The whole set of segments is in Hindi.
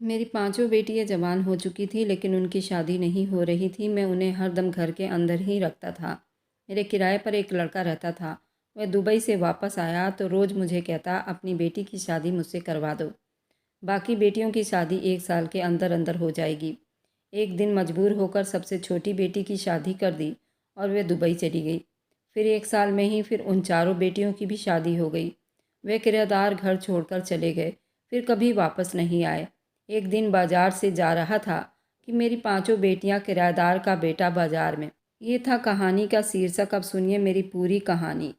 मेरी पाँचों बेटियाँ जवान हो चुकी थी, लेकिन उनकी शादी नहीं हो रही थी। मैं उन्हें हरदम घर के अंदर ही रखता था। मेरे किराए पर एक लड़का रहता था। वह दुबई से वापस आया तो रोज़ मुझे कहता, अपनी बेटी की शादी मुझसे करवा दो। बाकी बेटियों की शादी 1 साल के अंदर अंदर हो जाएगी। एक दिन मजबूर होकर सबसे छोटी बेटी की शादी कर दी और वह दुबई चली गई। फिर 1 साल में ही फिर उन चारों बेटियों की भी शादी हो गई। वे किराएदार घर छोड़कर चले गए, फिर कभी वापस नहीं आए। एक दिन बाजार से जा रहा था कि मेरी पांचों बेटियां, किराएदार का बेटा बाजार में। ये था कहानी का शीर्षक। अब सुनिए मेरी पूरी कहानी।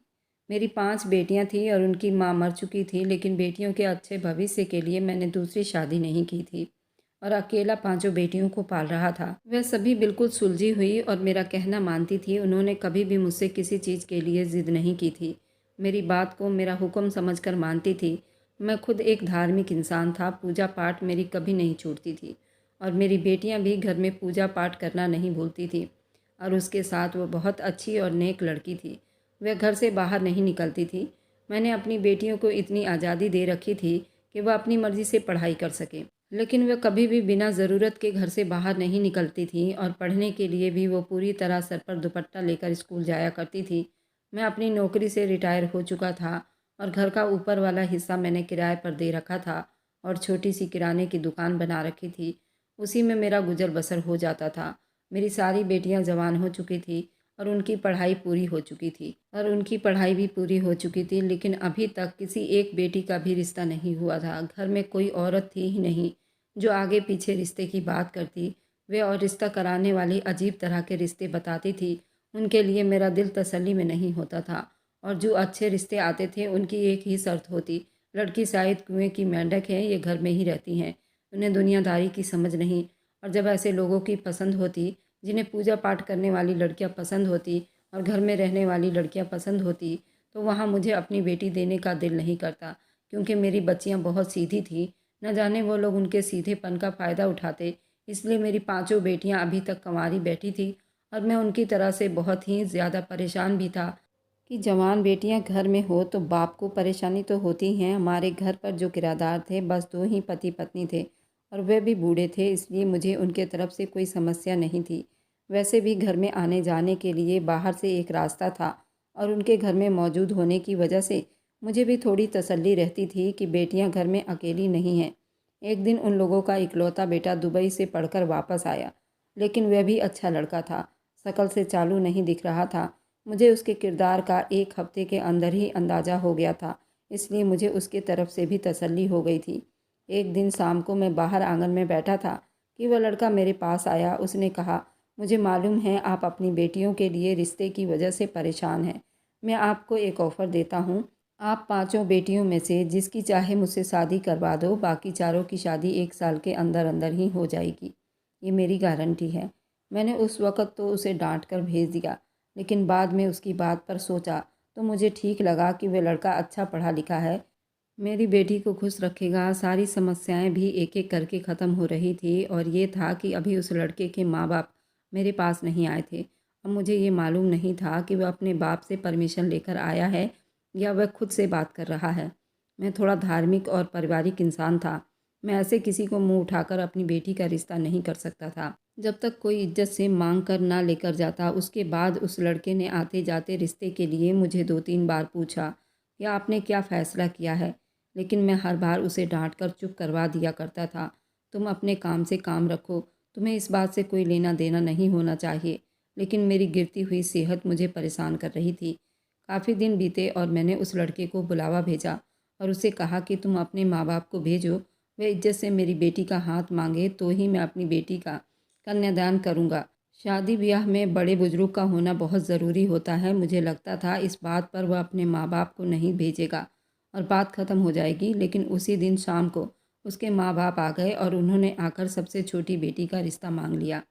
मेरी 5 बेटियां थीं और उनकी माँ मर चुकी थी, लेकिन बेटियों के अच्छे भविष्य के लिए मैंने दूसरी शादी नहीं की थी और अकेला पांचों बेटियों को पाल रहा था। वह सभी बिल्कुल सुलझी हुई और मेरा कहना मानती थी। उन्होंने कभी भी मुझसे किसी चीज़ के लिए ज़िद नहीं की थी। मेरी बात को मेरा हुक्म समझकर मानती थी। मैं खुद एक धार्मिक इंसान था। पूजा पाठ मेरी कभी नहीं छूटती थी और मेरी बेटियां भी घर में पूजा पाठ करना नहीं भूलती थी। और उसके साथ वो बहुत अच्छी और नेक लड़की थी। वह घर से बाहर नहीं निकलती थी। मैंने अपनी बेटियों को इतनी आज़ादी दे रखी थी कि वह अपनी मर्ज़ी से पढ़ाई कर सकें, लेकिन वह कभी भी बिना ज़रूरत के घर से बाहर नहीं निकलती थी और पढ़ने के लिए भी वो पूरी तरह सर पर दुपट्टा लेकर स्कूल जाया करती थी। मैं अपनी नौकरी से रिटायर हो चुका था और घर का ऊपर वाला हिस्सा मैंने किराए पर दे रखा था और छोटी सी किराने की दुकान बना रखी थी। उसी में मेरा गुजर बसर हो जाता था। मेरी सारी बेटियां जवान हो चुकी थी और उनकी पढ़ाई पूरी हो चुकी थी लेकिन अभी तक किसी एक बेटी का भी रिश्ता नहीं हुआ था। घर में कोई औरत थी ही नहीं जो आगे पीछे रिश्ते की बात करती। वे और रिश्ता कराने वाली अजीब तरह के रिश्ते बताती थी। उनके लिए मेरा दिल तसल्ली में नहीं होता था और जो अच्छे रिश्ते आते थे उनकी एक ही शर्त होती, लड़की शायद कुएं की मेंढक है, ये घर में ही रहती हैं, उन्हें दुनियादारी की समझ नहीं। और जब ऐसे लोगों की पसंद होती, जिन्हें पूजा पाठ करने वाली लड़कियां पसंद होती और घर में रहने वाली लड़कियां पसंद होती, तो वहाँ मुझे अपनी बेटी देने का दिल नहीं करता, क्योंकि मेरी बच्चियाँ बहुत सीधी थी। न जाने वो लोग उनके सीधेपन का फ़ायदा उठाते। इसलिए मेरी पांचों बेटियां अभी तक कंवारी बैठी थी और मैं उनकी तरह से बहुत ही ज़्यादा परेशान भी था कि जवान बेटियां घर में हो तो बाप को परेशानी तो होती हैं। हमारे घर पर जो किराएदार थे बस 2 ही पति पत्नी थे और वे भी बूढ़े थे, इसलिए मुझे उनके तरफ से कोई समस्या नहीं थी। वैसे भी घर में आने जाने के लिए बाहर से एक रास्ता था और उनके घर में मौजूद होने की वजह से मुझे भी थोड़ी तसल्ली रहती थी कि बेटियां घर में अकेली नहीं हैं। एक दिन उन लोगों का इकलौता बेटा दुबई से पढ़कर वापस आया, लेकिन वह भी अच्छा लड़का था। शक्ल से चालू नहीं दिख रहा था। मुझे उसके किरदार का 1 हफ्ते के अंदर ही अंदाज़ा हो गया था, इसलिए मुझे उसके तरफ से भी तसल्ली हो गई थी। एक दिन शाम को मैं बाहर आंगन में बैठा था कि वह लड़का मेरे पास आया। उसने कहा, मुझे मालूम है आप अपनी बेटियों के लिए रिश्ते की वजह से परेशान हैं। मैं आपको एक ऑफ़र देता हूँ। आप पांचों बेटियों में से जिसकी चाहे मुझसे शादी करवा दो, बाकी चारों की शादी 1 साल के अंदर अंदर ही हो जाएगी। ये मेरी गारंटी है। मैंने उस वक़्त तो उसे डांट कर भेज दिया, लेकिन बाद में उसकी बात पर सोचा तो मुझे ठीक लगा कि वह लड़का अच्छा पढ़ा लिखा है, मेरी बेटी को खुश रखेगा। सारी समस्याएं भी एक एक करके ख़त्म हो रही थी और ये था कि अभी उस लड़के के माँ बाप मेरे पास नहीं आए थे। अब मुझे ये मालूम नहीं था कि वह अपने बाप से परमिशन लेकर आया है या वह खुद से बात कर रहा है। मैं थोड़ा धार्मिक और पारिवारिक इंसान था। मैं ऐसे किसी को मुंह उठाकर अपनी बेटी का रिश्ता नहीं कर सकता था जब तक कोई इज्जत से मांग कर ना लेकर जाता। उसके बाद उस लड़के ने आते जाते रिश्ते के लिए मुझे 2-3 बार पूछा कि आपने क्या फ़ैसला किया है, लेकिन मैं हर बार उसे डांट कर चुप करवा दिया करता था। तुम अपने काम से काम रखो, तुम्हें इस बात से कोई लेना देना नहीं होना चाहिए। लेकिन मेरी गिरती हुई सेहत मुझे परेशान कर रही थी। काफ़ी दिन बीते और मैंने उस लड़के को बुलावा भेजा और उसे कहा कि तुम अपने माँ बाप को भेजो, वे इज्जत से मेरी बेटी का हाथ मांगे तो ही मैं अपनी बेटी का कन्यादान करूँगा। शादी ब्याह में बड़े बुजुर्ग का होना बहुत ज़रूरी होता है। मुझे लगता था इस बात पर वह अपने माँ बाप को नहीं भेजेगा और बात ख़त्म हो जाएगी, लेकिन उसी दिन शाम को उसके माँ बाप आ गए और उन्होंने आकर सबसे छोटी बेटी का रिश्ता मांग लिया।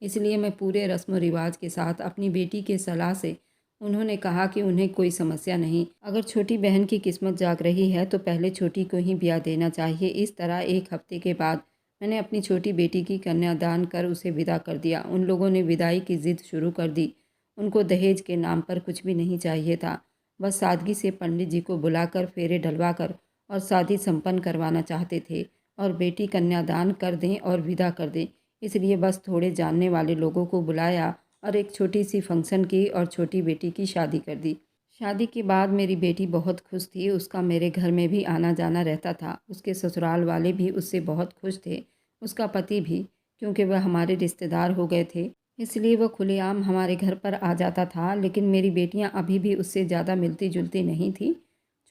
इसलिए मैं पूरे रस्म व रिवाज के साथ अपनी बेटी के सलाह से उन्होंने कहा कि उन्हें कोई समस्या नहीं, अगर छोटी बहन की किस्मत जाग रही है तो पहले छोटी को ही ब्याह देना चाहिए। इस तरह 1 हफ्ते के बाद मैंने अपनी छोटी बेटी की कन्यादान कर उसे विदा कर दिया। उन लोगों ने विदाई की ज़िद शुरू कर दी। उनको दहेज के नाम पर कुछ भी नहीं चाहिए था, बस सादगी से पंडित जी को बुलाकर फेरे डलवाकर और शादी संपन्न करवाना चाहते थे। और बेटी कन्यादान कर दें और विदा कर दें। इसलिए बस थोड़े जानने वाले लोगों को बुलाया और एक छोटी सी फंक्शन की और छोटी बेटी की शादी कर दी। शादी के बाद मेरी बेटी बहुत खुश थी। उसका मेरे घर में भी आना जाना रहता था। उसके ससुराल वाले भी उससे बहुत खुश थे, उसका पति भी, क्योंकि वह हमारे रिश्तेदार हो गए थे। इसलिए वह खुलेआम हमारे घर पर आ जाता था। लेकिन मेरी बेटियां अभी भी उससे ज़्यादा मिलती जुलती नहीं थी।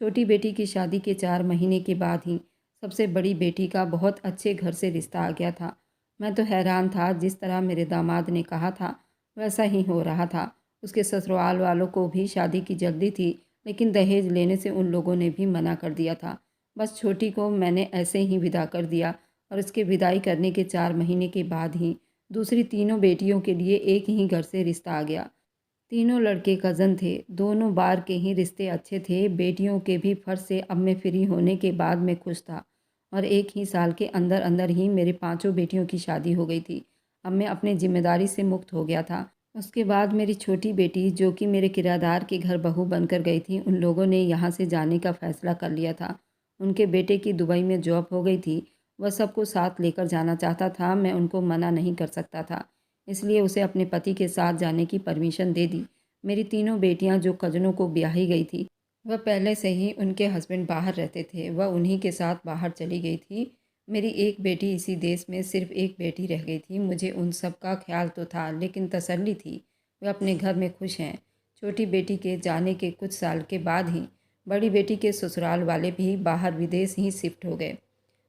छोटी बेटी की शादी के 4 महीने के बाद ही सबसे बड़ी बेटी का बहुत अच्छे घर से रिश्ता आ गया था। मैं तो हैरान था। जिस तरह मेरे दामाद ने कहा था वैसा ही हो रहा था। उसके ससुराल वालों को भी शादी की जल्दी थी, लेकिन दहेज लेने से उन लोगों ने भी मना कर दिया था। बस छोटी को मैंने ऐसे ही विदा कर दिया और उसके विदाई करने के 4 महीने के बाद ही दूसरी तीनों बेटियों के लिए एक ही घर से रिश्ता आ गया। तीनों लड़के कज़न थे। दोनों बार के ही रिश्ते अच्छे थे। बेटियों के भी फर्ज से अब मैं फ्री होने के बाद मैं खुश था और एक ही साल के अंदर अंदर ही मेरे पांचों बेटियों की शादी हो गई थी। अब मैं अपनी जिम्मेदारी से मुक्त हो गया था। उसके बाद मेरी छोटी बेटी, जो कि मेरे किराएदार के घर बहू बनकर गई थी, उन लोगों ने यहाँ से जाने का फ़ैसला कर लिया था। उनके बेटे की दुबई में जॉब हो गई थी। वह सबको साथ लेकर जाना चाहता था। मैं उनको मना नहीं कर सकता था, इसलिए उसे अपने पति के साथ जाने की परमिशन दे दी। मेरी तीनों बेटियां जो कज़नों को ब्याही गई थी, वह पहले से ही उनके हस्बैंड बाहर रहते थे। वह उन्हीं के साथ बाहर चली गई थी। मेरी एक बेटी इसी देश में सिर्फ एक बेटी रह गई थी। मुझे उन सब का ख्याल तो था, लेकिन तसल्ली थी वे अपने घर में खुश हैं। छोटी बेटी के जाने के कुछ साल के बाद ही बड़ी बेटी के ससुराल वाले भी बाहर विदेश ही शिफ्ट हो गए।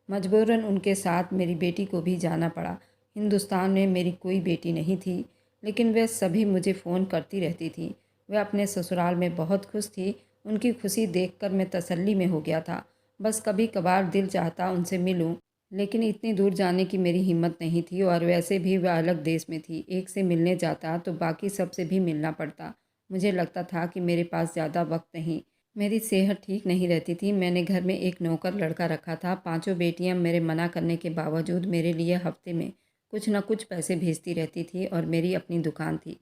मजबूरन उनके साथ मेरी बेटी को भी जाना पड़ा। हिंदुस्तान में मेरी कोई बेटी नहीं थी, लेकिन वे सभी मुझे फ़ोन करती रहती थी। वह अपने ससुराल में बहुत खुश थी। उनकी खुशी देखकर मैं तसल्ली में हो गया था। बस कभी कभार दिल चाहता उनसे मिलूं, लेकिन इतनी दूर जाने की मेरी हिम्मत नहीं थी और वैसे भी वह अलग देश में थी। एक से मिलने जाता तो बाकी सबसे भी मिलना पड़ता। मुझे लगता था कि मेरे पास ज़्यादा वक्त नहीं। मेरी सेहत ठीक नहीं रहती थी। मैंने घर में एक नौकर लड़का रखा था। पांचों बेटियां मेरे मना करने के बावजूद मेरे लिए हफ्ते में कुछ न कुछ पैसे भेजती रहती थी और मेरी अपनी दुकान थी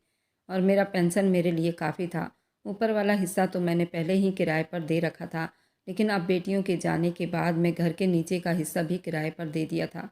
और मेरा पेंशन मेरे लिए काफ़ी था। ऊपर वाला हिस्सा तो मैंने पहले ही किराए पर दे रखा था, लेकिन अब बेटियों के जाने के बाद मैं घर के नीचे का हिस्सा भी किराए पर दे दिया था।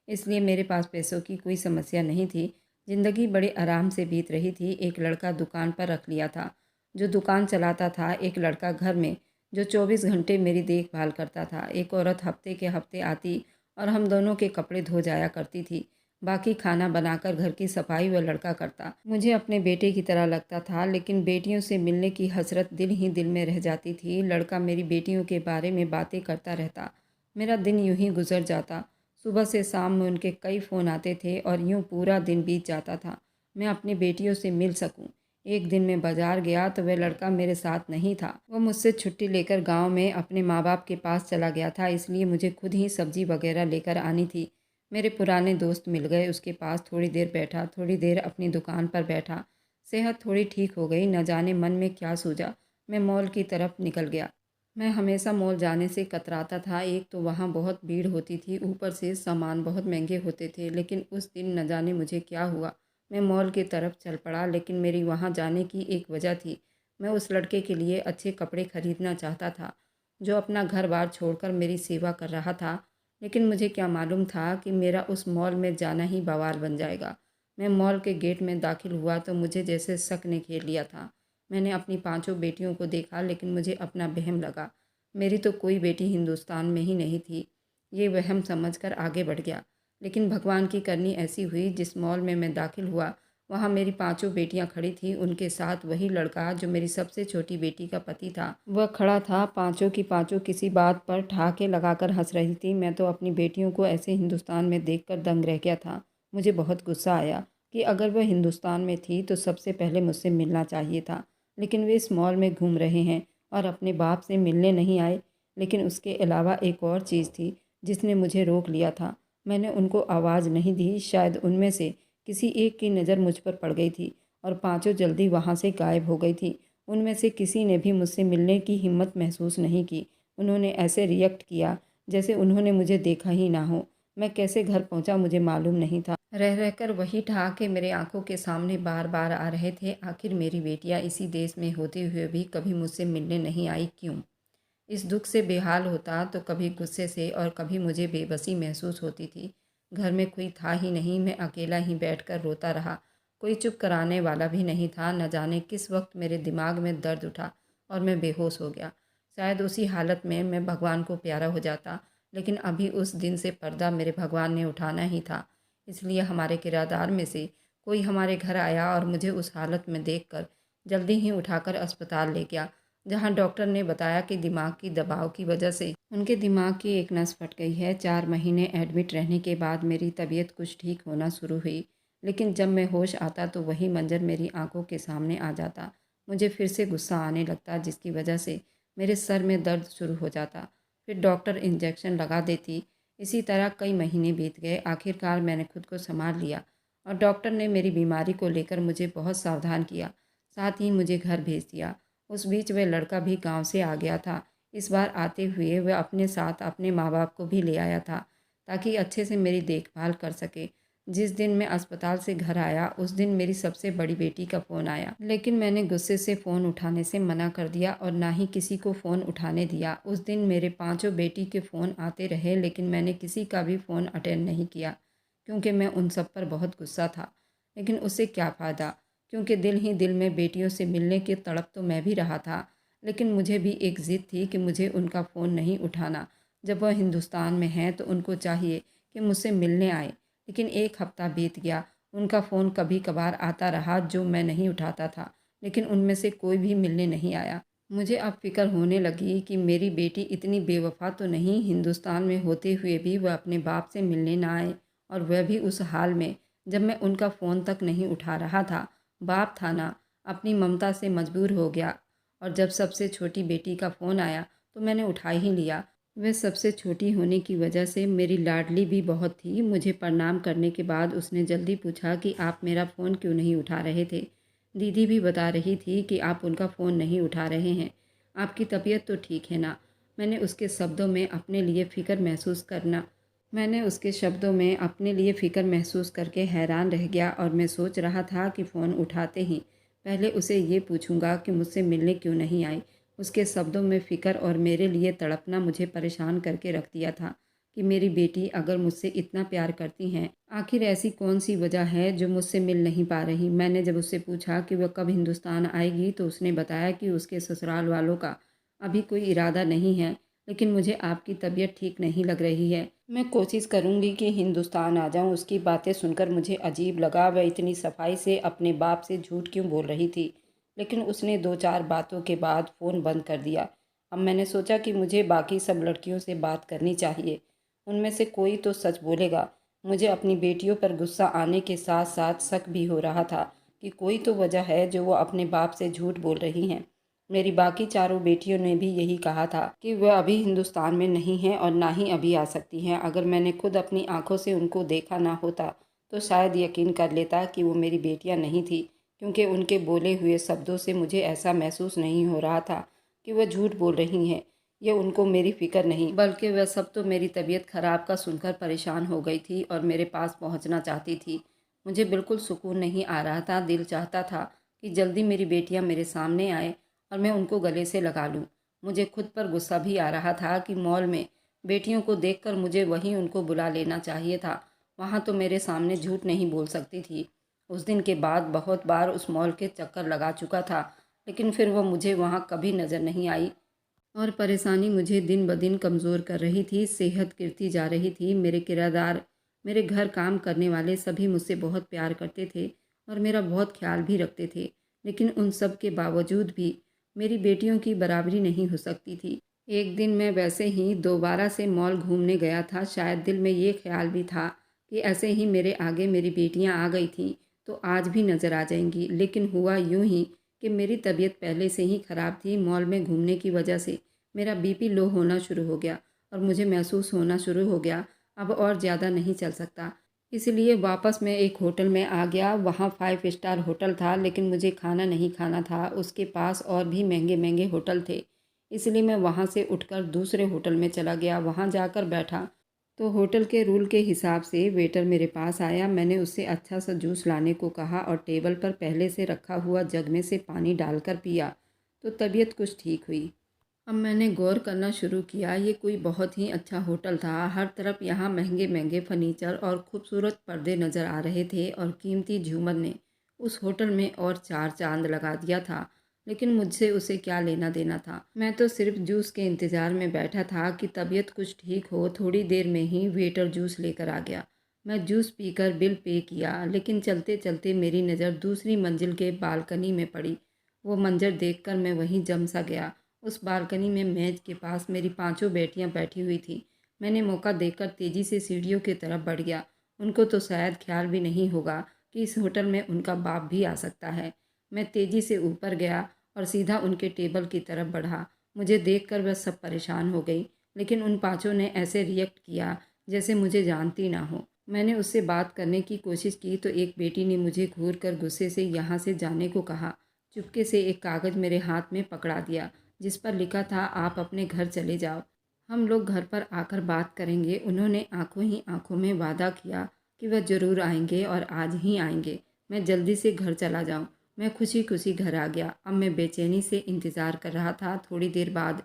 इसलिए मेरे पास पैसों की कोई समस्या नहीं थी। ज़िंदगी बड़े आराम से बीत रही थी। एक लड़का दुकान पर रख लिया था जो दुकान चलाता था। एक लड़का घर में जो 24 घंटे मेरी देखभाल करता था। एक औरत हफ्ते के हफ्ते आती और हम दोनों के कपड़े धो जाया करती थी। बाकी खाना बनाकर घर की सफाई वह लड़का करता। मुझे अपने बेटे की तरह लगता था, लेकिन बेटियों से मिलने की हसरत दिल ही दिल में रह जाती थी। लड़का मेरी बेटियों के बारे में बातें करता रहता। मेरा दिन यूं ही गुजर जाता। सुबह से शाम में उनके कई फ़ोन आते थे और यूं पूरा दिन बीत जाता था मैं अपनी बेटियों से मिल सकूं। एक दिन मैं बाजार गया तो वह लड़का मेरे साथ नहीं था। वह मुझसे छुट्टी लेकर गांव में अपने माँ बाप के पास चला गया था, इसलिए मुझे खुद ही सब्जी वगैरह लेकर आनी थी। मेरे पुराने दोस्त मिल गए। उसके पास थोड़ी देर बैठा, थोड़ी देर अपनी दुकान पर बैठा। सेहत थोड़ी ठीक हो गई। न जाने मन में क्या सूझा, मैं मॉल की तरफ निकल गया। मैं हमेशा मॉल जाने से कतराता था। एक तो वहाँ बहुत भीड़ होती थी, ऊपर से सामान बहुत महंगे होते थे। लेकिन उस दिन न जाने मुझे क्या हुआ, मैं मॉल की तरफ चल पड़ा। लेकिन मेरी वहाँ जाने की एक वजह थी। मैं उस लड़के के लिए अच्छे कपड़े खरीदना चाहता था जो अपना घर बार छोड़कर मेरी सेवा कर रहा था। लेकिन मुझे क्या मालूम था कि मेरा उस मॉल में जाना ही बवाल बन जाएगा। मैं मॉल के गेट में दाखिल हुआ तो मुझे जैसे शक ने घेर लिया था। मैंने अपनी पांचों बेटियों को देखा, लेकिन मुझे अपना वहम लगा। मेरी तो कोई बेटी हिंदुस्तान में ही नहीं थी। ये वहम समझकर आगे बढ़ गया। लेकिन भगवान की करनी ऐसी हुई, जिस मॉल में मैं दाखिल हुआ वहाँ मेरी पांचों बेटियां खड़ी थीं। उनके साथ वही लड़का जो मेरी सबसे छोटी बेटी का पति था, वह खड़ा था। पांचों की पांचों किसी बात पर ठहाके लगाकर हंस रही थी। मैं तो अपनी बेटियों को ऐसे हिंदुस्तान में देखकर दंग रह गया था। मुझे बहुत गुस्सा आया कि अगर वह हिंदुस्तान में थी तो सबसे पहले मुझसे मिलना चाहिए था। लेकिन वे इस मॉल में घूम रहे हैं और अपने बाप से मिलने नहीं आए। लेकिन उसके अलावा एक और चीज़ थी जिसने मुझे रोक लिया था। मैंने उनको आवाज़ नहीं दी। शायद उनमें से किसी एक की नज़र मुझ पर पड़ गई थी और पांचों जल्दी वहाँ से गायब हो गई थी। उनमें से किसी ने भी मुझसे मिलने की हिम्मत महसूस नहीं की। उन्होंने ऐसे रिएक्ट किया जैसे उन्होंने मुझे देखा ही ना हो। मैं कैसे घर पहुँचा मुझे मालूम नहीं था। रह रहकर वही ठहाके मेरे आंखों के सामने बार बार आ रहे थे। आखिर मेरी बेटियाँ इसी देश में होते हुए भी कभी मुझसे मिलने नहीं आई, क्यों? इस दुख से बेहाल होता तो कभी गुस्से से और कभी मुझे बेबसी महसूस होती थी। घर में कोई था ही नहीं, मैं अकेला ही बैठकर रोता रहा। कोई चुप कराने वाला भी नहीं था। न जाने किस वक्त मेरे दिमाग में दर्द उठा और मैं बेहोश हो गया। शायद उसी हालत में मैं भगवान को प्यारा हो जाता, लेकिन अभी उस दिन से पर्दा मेरे भगवान ने उठाना ही था। इसलिए हमारे किराएदार में से कोई हमारे घर आया और मुझे उस हालत में देखकर जल्दी ही उठाकर अस्पताल ले गया, जहां डॉक्टर ने बताया कि दिमाग की दबाव की वजह से उनके दिमाग की एक नस फट गई है। 4 महीने एडमिट रहने के बाद मेरी तबीयत कुछ ठीक होना शुरू हुई, लेकिन जब मैं होश आता तो वही मंजर मेरी आंखों के सामने आ जाता। मुझे फिर से गुस्सा आने लगता, जिसकी वजह से मेरे सर में दर्द शुरू हो जाता। फिर डॉक्टर इंजेक्शन लगा देती। इसी तरह कई महीने बीत गए। आखिरकार मैंने खुद को संभाल लिया और डॉक्टर ने मेरी बीमारी को लेकर मुझे बहुत सावधान किया, साथ ही मुझे घर भेज दिया। उस बीच वह लड़का भी गांव से आ गया था। इस बार आते हुए वह अपने साथ अपने माँ बाप को भी ले आया था, ताकि अच्छे से मेरी देखभाल कर सके। जिस दिन मैं अस्पताल से घर आया उस दिन मेरी सबसे बड़ी बेटी का फ़ोन आया, लेकिन मैंने गुस्से से फ़ोन उठाने से मना कर दिया और ना ही किसी को फ़ोन उठाने दिया। उस दिन मेरे पांचों बेटी के फ़ोन आते रहे, लेकिन मैंने किसी का भी फ़ोन अटेंड नहीं किया, क्योंकि मैं उन सब पर बहुत गुस्सा था। लेकिन उससे क्या फ़ायदा, क्योंकि दिल ही दिल में बेटियों से मिलने की तड़प तो मैं भी रहा था। लेकिन मुझे भी एक ज़िद थी कि मुझे उनका फ़ोन नहीं उठाना। जब वह हिंदुस्तान में हैं तो उनको चाहिए कि मुझसे मिलने आए। लेकिन एक हफ़्ता बीत गया। उनका फ़ोन कभी कभार आता रहा जो मैं नहीं उठाता था, लेकिन उनमें से कोई भी मिलने नहीं आया। मुझे अब फ़िक्र होने लगी कि मेरी बेटी इतनी बेवफ़ा तो नहीं, हिंदुस्तान में होते हुए भी वह अपने बाप से मिलने ना आए, और वह भी उस हाल में जब मैं उनका फ़ोन तक नहीं उठा रहा था। बाप था ना, अपनी ममता से मजबूर हो गया, और जब सबसे छोटी बेटी का फ़ोन आया तो मैंने उठा ही लिया। वह सबसे छोटी होने की वजह से मेरी लाडली भी बहुत थी। मुझे प्रणाम करने के बाद उसने जल्दी पूछा कि आप मेरा फ़ोन क्यों नहीं उठा रहे थे। दीदी भी बता रही थी कि आप उनका फ़ोन नहीं उठा रहे हैं, आपकी तबीयत तो ठीक है ना। मैंने उसके शब्दों में अपने लिए फ़िक्र महसूस करना मैंने उसके शब्दों में अपने लिए फ़िक्र महसूस करके हैरान रह गया, और मैं सोच रहा था कि फ़ोन उठाते ही पहले उसे ये पूछूंगा कि मुझसे मिलने क्यों नहीं आई। उसके शब्दों में फ़िक्र और मेरे लिए तड़पना मुझे परेशान करके रख दिया था कि मेरी बेटी अगर मुझसे इतना प्यार करती हैं, आखिर ऐसी कौन सी वजह है जो मुझसे मिल नहीं पा रही। मैंने जब उससे पूछा कि वह कब हिंदुस्तान आएगी तो उसने बताया कि उसके ससुराल वालों का अभी कोई इरादा नहीं है, लेकिन मुझे आपकी तबीयत ठीक नहीं लग रही है। मैं कोशिश करूंगी कि हिंदुस्तान आ जाऊं। उसकी बातें सुनकर मुझे अजीब लगा। वह इतनी सफाई से अपने बाप से झूठ क्यों बोल रही थी, लेकिन उसने 2-4 बातों के बाद फ़ोन बंद कर दिया। अब मैंने सोचा कि मुझे बाकी सब लड़कियों से बात करनी चाहिए, उनमें से कोई तो सच बोलेगा। मुझे अपनी बेटियों पर गुस्सा आने के साथ साथ शक भी हो रहा था कि कोई तो वजह है जो वो अपने बाप से झूठ बोल रही हैं। मेरी बाकी चारों बेटियों ने भी यही कहा था कि वह अभी हिंदुस्तान में नहीं हैं और ना ही अभी आ सकती हैं। अगर मैंने खुद अपनी आंखों से उनको देखा ना होता तो शायद यकीन कर लेता कि वो मेरी बेटियां नहीं थी, क्योंकि उनके बोले हुए शब्दों से मुझे ऐसा महसूस नहीं हो रहा था कि वह झूठ बोल रही हैं। ये उनको मेरी फ़िक्र नहीं, बल्कि वह सब तो मेरी तबीयत ख़राब का सुनकर परेशान हो गई थी और मेरे पास पहुंचना चाहती थी। मुझे बिल्कुल सुकून नहीं आ रहा था। दिल चाहता था कि जल्दी मेरी बेटियां मेरे सामने आए और मैं उनको गले से लगा लूं। मुझे खुद पर गुस्सा भी आ रहा था कि मॉल में बेटियों को देखकर मुझे वहीं उनको बुला लेना चाहिए था। वहाँ तो मेरे सामने झूठ नहीं बोल सकती थी। उस दिन के बाद बहुत बार उस मॉल के चक्कर लगा चुका था, लेकिन फिर वह मुझे वहाँ कभी नज़र नहीं आई, और परेशानी मुझे दिन ब दिन कमज़ोर कर रही थी। सेहत गिरती जा रही थी। मेरे किराएदार, मेरे घर काम करने वाले सभी मुझसे बहुत प्यार करते थे और मेरा बहुत ख्याल भी रखते थे, लेकिन उन सब के बावजूद भी मेरी बेटियों की बराबरी नहीं हो सकती थी। एक दिन मैं वैसे ही दोबारा से मॉल घूमने गया था। शायद दिल में ये ख्याल भी था कि ऐसे ही मेरे आगे मेरी बेटियां आ गई थीं तो आज भी नज़र आ जाएंगी। लेकिन हुआ यूं ही कि मेरी तबीयत पहले से ही ख़राब थी। मॉल में घूमने की वजह से मेरा बीपी लो होना शुरू हो गया और मुझे महसूस होना शुरू हो गया अब और ज़्यादा नहीं चल सकता। इसलिए वापस मैं एक होटल में आ गया। वहाँ 5 स्टार होटल था, लेकिन मुझे खाना नहीं खाना था। उसके पास और भी महंगे महंगे होटल थे, इसलिए मैं वहाँ से उठकर दूसरे होटल में चला गया। वहाँ जाकर बैठा तो होटल के रूल के हिसाब से वेटर मेरे पास आया। मैंने उससे अच्छा सा जूस लाने को कहा और टेबल पर पहले से रखा हुआ जग में से पानी डालकर पिया तो तबीयत कुछ ठीक हुई। अब मैंने गौर करना शुरू किया, ये कोई बहुत ही अच्छा होटल था। हर तरफ यहाँ महंगे-महंगे फर्नीचर और खूबसूरत पर्दे नज़र आ रहे थे और कीमती झूमर ने उस होटल में और चार चाँद लगा दिया था। लेकिन मुझसे उसे क्या लेना-देना था? मैं तो सिर्फ़ जूस के इंतज़ार में बैठा था कि तबीयत कुछ ठीक हो। थोड़ी देर में ही वेटर जूस लेकर आ गया। मैं जूस पीकर बिल पे किया, लेकिन चलते-चलते मेरी नज़र दूसरी मंजिल के बालकनी में पड़ी। वो मंज़र देखकर मैं वहीं जम सा गया। उस बालकनी में मेज़ के पास मेरी पांचों बेटियां बैठी हुई थीं। मैंने मौका देखकर तेज़ी से सीढ़ियों की तरफ बढ़ गया। उनको तो शायद ख्याल भी नहीं होगा कि इस होटल में उनका बाप भी आ सकता है। मैं तेज़ी से ऊपर गया और सीधा उनके टेबल की तरफ बढ़ा। मुझे देखकर वह सब परेशान हो गई, लेकिन उन पाँचों ने ऐसे रिएक्ट किया जैसे मुझे जानती ना हो। मैंने उससे बात करने की कोशिश की तो एक बेटी ने मुझे घूर कर गुस्से से यहाँ से जाने को कहा। चुपके से एक कागज़ मेरे हाथ में पकड़ा दिया, जिस पर लिखा था, आप अपने घर चले जाओ, हम लोग घर पर आकर बात करेंगे। उन्होंने आंखों ही आंखों में वादा किया कि वह ज़रूर आएंगे और आज ही आएंगे। मैं जल्दी से घर चला जाऊं। मैं खुशी खुशी घर आ गया। अब मैं बेचैनी से इंतज़ार कर रहा था। थोड़ी देर बाद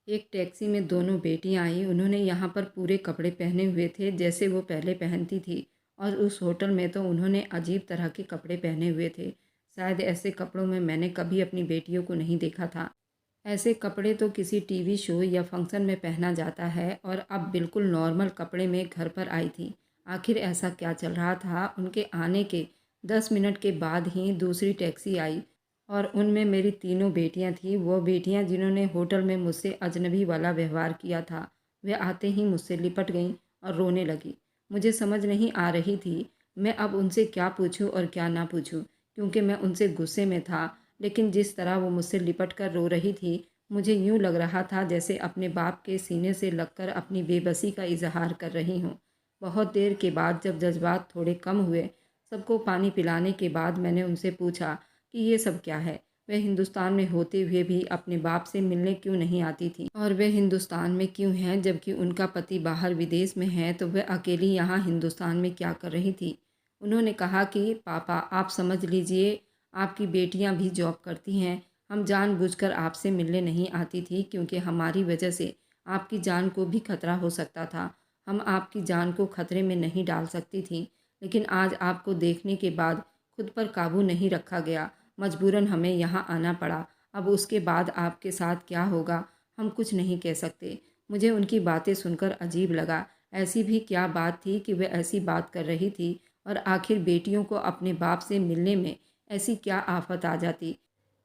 एक टैक्सी में दोनों बेटियां आई। उन्होंने यहाँ पर पूरे कपड़े पहने हुए थे जैसे वो पहले पहनती थी, और उस होटल में तो उन्होंने अजीब तरह के कपड़े पहने हुए थे। शायद ऐसे कपड़ों में मैंने कभी अपनी बेटियों को नहीं देखा था। ऐसे कपड़े तो किसी टीवी शो या फंक्शन में पहना जाता है, और अब बिल्कुल नॉर्मल कपड़े में घर पर आई थी। आखिर ऐसा क्या चल रहा था? उनके आने के 10 मिनट के बाद ही दूसरी टैक्सी आई और उनमें मेरी तीनों बेटियां थीं। वो बेटियां जिन्होंने होटल में मुझसे अजनबी वाला व्यवहार किया था, वे आते ही मुझसे लिपट गईं और रोने लगी। मुझे समझ नहीं आ रही थी मैं अब उनसे क्या पूछूं और क्या ना पूछूं, क्योंकि मैं उनसे गुस्से में था। लेकिन जिस तरह वो मुझसे लिपट कर रो रही थी, मुझे यूँ लग रहा था जैसे अपने बाप के सीने से लगकर अपनी बेबसी का इजहार कर रही हूँ। बहुत देर के बाद जब जज्बात थोड़े कम हुए, सबको पानी पिलाने के बाद मैंने उनसे पूछा कि ये सब क्या है? वह हिंदुस्तान में होते हुए भी अपने बाप से मिलने क्यों नहीं आती थी, और वे हिंदुस्तान में क्यों हैं जबकि उनका पति बाहर विदेश में है, तो वह अकेली यहाँ हिंदुस्तान में क्या कर रही थी? उन्होंने कहा कि पापा, आप समझ लीजिए, आपकी बेटियां भी जॉब करती हैं। हम जानबूझकर आपसे मिलने नहीं आती थी क्योंकि हमारी वजह से आपकी जान को भी खतरा हो सकता था। हम आपकी जान को खतरे में नहीं डाल सकती थी, लेकिन आज आपको देखने के बाद खुद पर काबू नहीं रखा गया। मजबूरन हमें यहाँ आना पड़ा। अब उसके बाद आपके साथ क्या होगा, हम कुछ नहीं कह सकते। मुझे उनकी बातें सुनकर अजीब लगा। ऐसी भी क्या बात थी कि वह ऐसी बात कर रही थी, और आखिर बेटियों को अपने बाप से मिलने में ऐसी क्या आफत आ जाती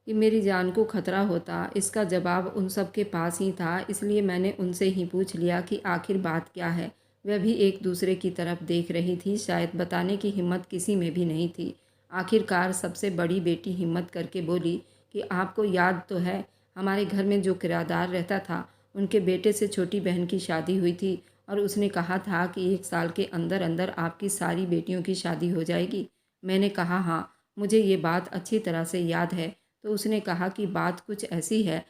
कि मेरी जान को खतरा होता? इसका जवाब उन सब के पास ही था, इसलिए मैंने उनसे ही पूछ लिया कि आखिर बात क्या है। वह भी एक दूसरे की तरफ देख रही थी। शायद बताने की हिम्मत किसी में भी नहीं थी। आखिरकार सबसे बड़ी बेटी हिम्मत करके बोली कि आपको याद तो है, हमारे घर में जो किराएदार रहता था, उनके बेटे से छोटी बहन की शादी हुई थी, और उसने कहा था कि 1 साल के अंदर अंदर आपकी सारी बेटियों की शादी हो जाएगी। मैंने कहा, हाँ, मुझे ये बात अच्छी तरह से याद है। तो उसने कहा कि बात कुछ ऐसी है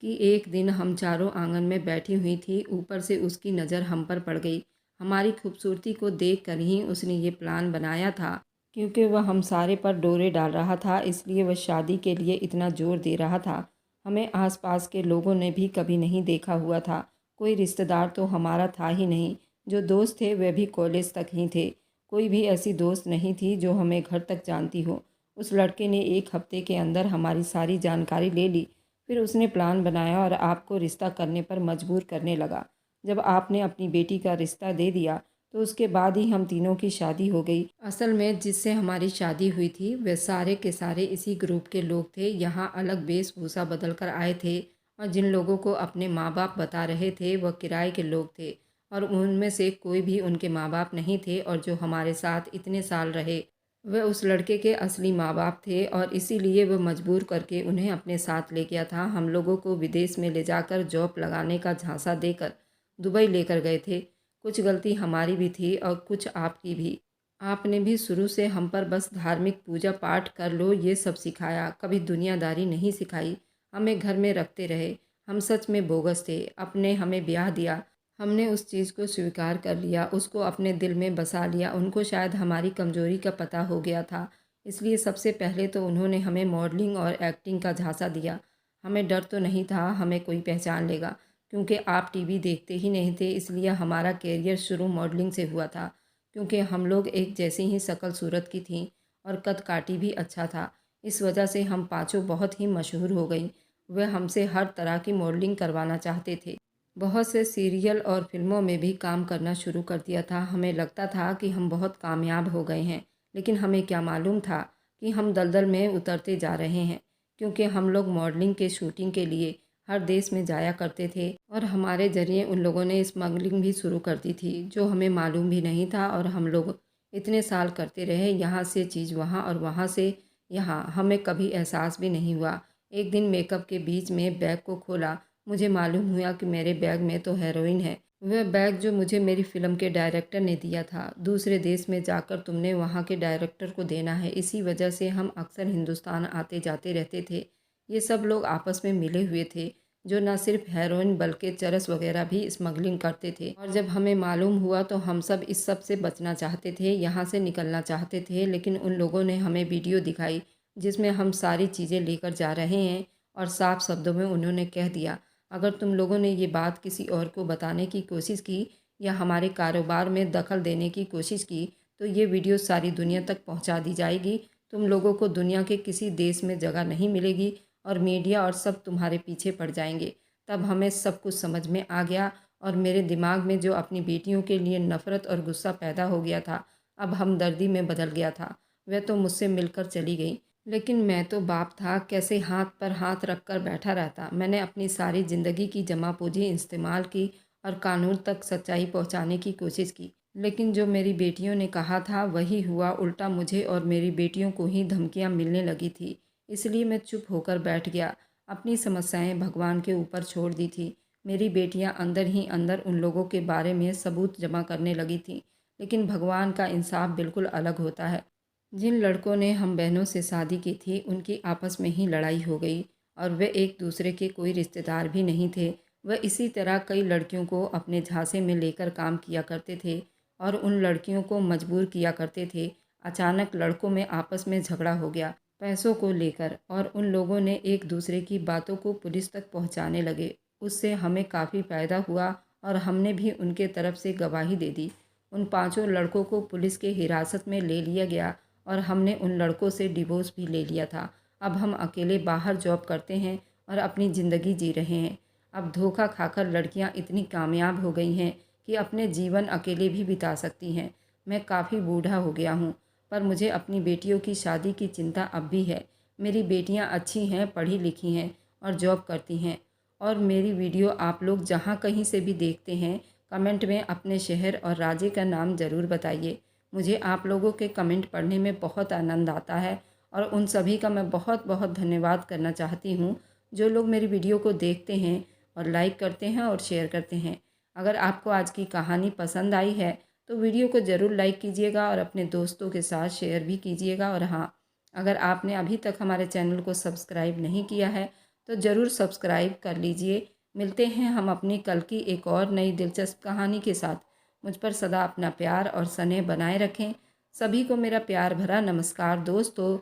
कि एक दिन हम चारों आंगन में बैठी हुई थी, ऊपर से उसकी नज़र हम पर पड़ गई। हमारी खूबसूरती को देख कर ही उसने ये प्लान बनाया था। क्योंकि वह हम सारे पर डोरे डाल रहा था, इसलिए वह शादी के लिए इतना जोर दे रहा था। हमें आसपास के लोगों ने भी कभी नहीं देखा हुआ था। कोई रिश्तेदार तो हमारा था ही नहीं। जो दोस्त थे वह भी कॉलेज तक ही थे। कोई भी ऐसी दोस्त नहीं थी जो हमें घर तक जानती हो। उस लड़के ने 1 हफ्ते के अंदर हमारी सारी जानकारी ले ली। फिर उसने प्लान बनाया और आपको रिश्ता करने पर मजबूर करने लगा। जब आपने अपनी बेटी का रिश्ता दे दिया, तो उसके बाद ही हम तीनों की शादी हो गई। असल में जिससे हमारी शादी हुई थी, वे सारे के सारे इसी ग्रुप के लोग थे। यहाँ अलग वेशभूषा बदल कर आए थे, और जिन लोगों को अपने माँ बाप बता रहे थे वह किराए के लोग थे, और उनमें से कोई भी उनके माँ बाप नहीं थे। और जो हमारे साथ इतने साल रहे, वह उस लड़के के असली माँ बाप थे, और इसीलिए वह मजबूर करके उन्हें अपने साथ ले गया था। हम लोगों को विदेश में ले जाकर जॉब लगाने का झांसा देकर दुबई लेकर गए थे। कुछ गलती हमारी भी थी और कुछ आपकी भी। आपने भी शुरू से हम पर बस धार्मिक पूजा पाठ कर लो ये सब सिखाया, कभी दुनियादारी नहीं सिखाई। हमें घर में रखते रहे। हम सच में बोगस थे। अपने हमें ब्याह दिया। हमने उस चीज़ को स्वीकार कर लिया, उसको अपने दिल में बसा लिया। उनको शायद हमारी कमज़ोरी का पता हो गया था, इसलिए सबसे पहले तो उन्होंने हमें मॉडलिंग और एक्टिंग का झांसा दिया। हमें डर तो नहीं था हमें कोई पहचान लेगा, क्योंकि आप टीवी देखते ही नहीं थे, इसलिए हमारा करियर शुरू मॉडलिंग से हुआ था। क्योंकि हम लोग एक जैसी ही शक्ल सूरत की थीं और कद काठी भी अच्छा था, इस वजह से हम पाँचों बहुत ही मशहूर हो गई। वे हमसे हर तरह की मॉडलिंग करवाना चाहते थे। बहुत से सीरियल और फिल्मों में भी काम करना शुरू कर दिया था। हमें लगता था कि हम बहुत कामयाब हो गए हैं, लेकिन हमें क्या मालूम था कि हम दलदल में उतरते जा रहे हैं। क्योंकि हम लोग मॉडलिंग के शूटिंग के लिए हर देश में जाया करते थे और हमारे ज़रिए उन लोगों ने स्मगलिंग भी शुरू कर दी थी, जो हमें मालूम भी नहीं था। और हम लोग इतने साल करते रहे, यहाँ से चीज़ वहाँ और वहाँ से यहाँ, हमें कभी एहसास भी नहीं हुआ। एक दिन मेकअप के बीच में बैग को खोला, मुझे मालूम हुआ कि मेरे बैग में तो हेरोइन है। वह बैग जो मुझे मेरी फ़िल्म के डायरेक्टर ने दिया था। दूसरे देश में जाकर तुमने वहाँ के डायरेक्टर को देना है। इसी वजह से हम अक्सर हिंदुस्तान आते जाते रहते थे। ये सब लोग आपस में मिले हुए थे, जो न सिर्फ हेरोइन बल्कि चरस वगैरह भी स्मगलिंग करते थे। और जब हमें मालूम हुआ तो हम सब इस सब से बचना चाहते थे, यहाँ से निकलना चाहते थे। लेकिन उन लोगों ने हमें वीडियो दिखाई जिसमें हम सारी चीज़ें लेकर जा रहे हैं, और साफ शब्दों में उन्होंने कह दिया, अगर तुम लोगों ने ये बात किसी और को बताने की कोशिश की या हमारे कारोबार में दखल देने की कोशिश की तो ये वीडियो सारी दुनिया तक पहुंचा दी जाएगी। तुम लोगों को दुनिया के किसी देश में जगह नहीं मिलेगी और मीडिया और सब तुम्हारे पीछे पड़ जाएंगे। तब हमें सब कुछ समझ में आ गया और मेरे दिमाग में जो अपनी बेटियों के लिए नफ़रत और गुस्सा पैदा हो गया था, अब हमदर्दी में बदल गया था। वह तो मुझसे मिलकर चली गई, लेकिन मैं तो बाप था, कैसे हाथ पर हाथ रख कर बैठा रहता। मैंने अपनी सारी ज़िंदगी की जमा पूंजी इस्तेमाल की और कानून तक सच्चाई पहुंचाने की कोशिश की, लेकिन जो मेरी बेटियों ने कहा था वही हुआ। उल्टा मुझे और मेरी बेटियों को ही धमकियां मिलने लगी थी। इसलिए मैं चुप होकर बैठ गया, अपनी समस्याएं भगवान के ऊपर छोड़ दी थी। मेरी बेटियां अंदर ही अंदर उन लोगों के बारे में सबूत जमा करने लगी थीं, लेकिन भगवान का इंसाफ बिल्कुल अलग होता है। जिन लड़कों ने हम बहनों से शादी की थी उनकी आपस में ही लड़ाई हो गई और वे एक दूसरे के कोई रिश्तेदार भी नहीं थे। वह इसी तरह कई लड़कियों को अपने झांसे में लेकर काम किया करते थे और उन लड़कियों को मजबूर किया करते थे। अचानक लड़कों में आपस में झगड़ा हो गया पैसों को लेकर, और उन लोगों ने एक दूसरे की बातों को पुलिस तक पहुंचाने लगे। उससे हमें काफ़ी फ़ायदा हुआ और हमने भी उनके तरफ से गवाही दे दी। उन पांचों लड़कों को पुलिस के हिरासत में ले लिया गया और हमने उन लड़कों से डिवोर्स भी ले लिया था। अब हम अकेले बाहर जॉब करते हैं और अपनी ज़िंदगी जी रहे हैं। अब धोखा खाकर लड़कियां इतनी कामयाब हो गई हैं कि अपने जीवन अकेले भी बिता सकती हैं। मैं काफ़ी बूढ़ा हो गया हूँ, पर मुझे अपनी बेटियों की शादी की चिंता अब भी है। मेरी बेटियाँ अच्छी हैं, पढ़ी लिखी हैं और जॉब करती हैं। और मेरी वीडियो आप लोग जहाँ कहीं से भी देखते हैं, कमेंट में अपने शहर और राज्य का नाम ज़रूर बताइए। मुझे आप लोगों के कमेंट पढ़ने में बहुत आनंद आता है और उन सभी का मैं बहुत बहुत धन्यवाद करना चाहती हूँ जो लोग मेरी वीडियो को देखते हैं और लाइक करते हैं और शेयर करते हैं। अगर आपको आज की कहानी पसंद आई है तो वीडियो को ज़रूर लाइक कीजिएगा और अपने दोस्तों के साथ शेयर भी कीजिएगा। और हाँ, अगर आपने अभी तक हमारे चैनल को सब्सक्राइब नहीं किया है तो ज़रूर सब्सक्राइब कर लीजिए। मिलते हैं हम अपनी कल की एक और नई दिलचस्प कहानी के साथ। मुझ पर सदा अपना प्यार और स्नेह बनाए रखें। सभी को मेरा प्यार भरा नमस्कार दोस्तों।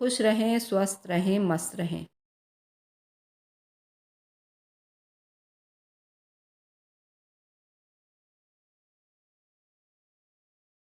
खुश रहें, स्वस्थ रहें, मस्त रहें।